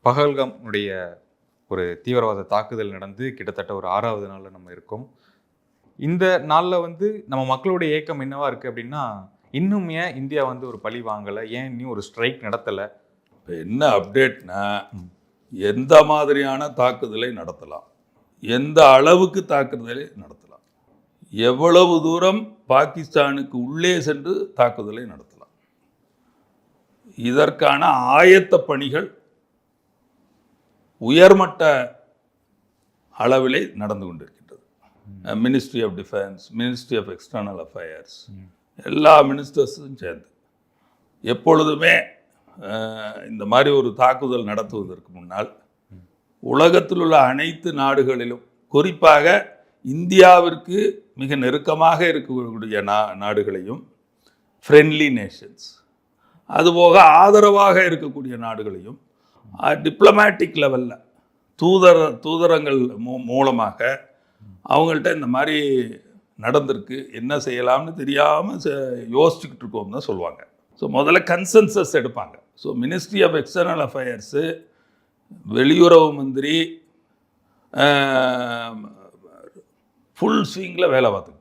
பகல்காமுடைய ஒரு தீவிரவாத தாக்குதல் நடந்து கிட்டத்தட்ட ஒரு 6வது நாளில் நம்ம இருக்கோம். இந்த நாளில் நம்ம மக்களுடைய ஏக்கம் என்னவா இருக்குது அப்படின்னா, இன்னும் ஏன் இந்தியா ஒரு பழி வாங்கலை, ஏன் இன்னும் ஒரு ஸ்ட்ரைக் நடத்தலை? இப்போ என்ன அப்டேட்னா, எந்த மாதிரியான தாக்குதலை நடத்தலாம், எந்த அளவுக்கு தாக்குதலை நடத்தலாம், எவ்வளவு தூரம் பாகிஸ்தானுக்கு உள்ளே சென்று தாக்குதலை நடத்தலாம், இதற்கான ஆயத்த பணிகள் உயர்மட்ட அளவிலே நடந்து கொண்டிருக்கின்றது. Ministry of defence, ministry of external affairs, எல்லா மினிஸ்டர்ஸும் சேர்ந்து எப்பொழுதுமே இந்த மாதிரி ஒரு தாக்குதல் நடத்துவதற்கு முன்னால் உலகத்தில் உள்ள அனைத்து நாடுகளிலும், குறிப்பாக இந்தியாவிற்கு மிக நெருக்கமாக இருக்கக்கூடிய நாடுகளையும், ஃப்ரெண்ட்லி நேஷன்ஸ், அதுபோக ஆதரவாக இருக்கக்கூடிய நாடுகளையும் டிப்ளமேட்டிக் லெவலில் தூதரங்கள் மூலமாக அவங்கள்ட்ட இந்த மாதிரி நடந்திருக்கு, என்ன செய்யலாம்னு தெரியாமல் யோசிச்சுக்கிட்டு இருக்கோம் தான் சொல்லுவாங்க. ஸோ முதல்ல கன்சென்சஸ் எடுப்பாங்க. So ministry of external affairs, வெளியுறவு மந்திரி ஃபுல் ஸ்விங்கில் வேலை பார்த்துக்கிட்டு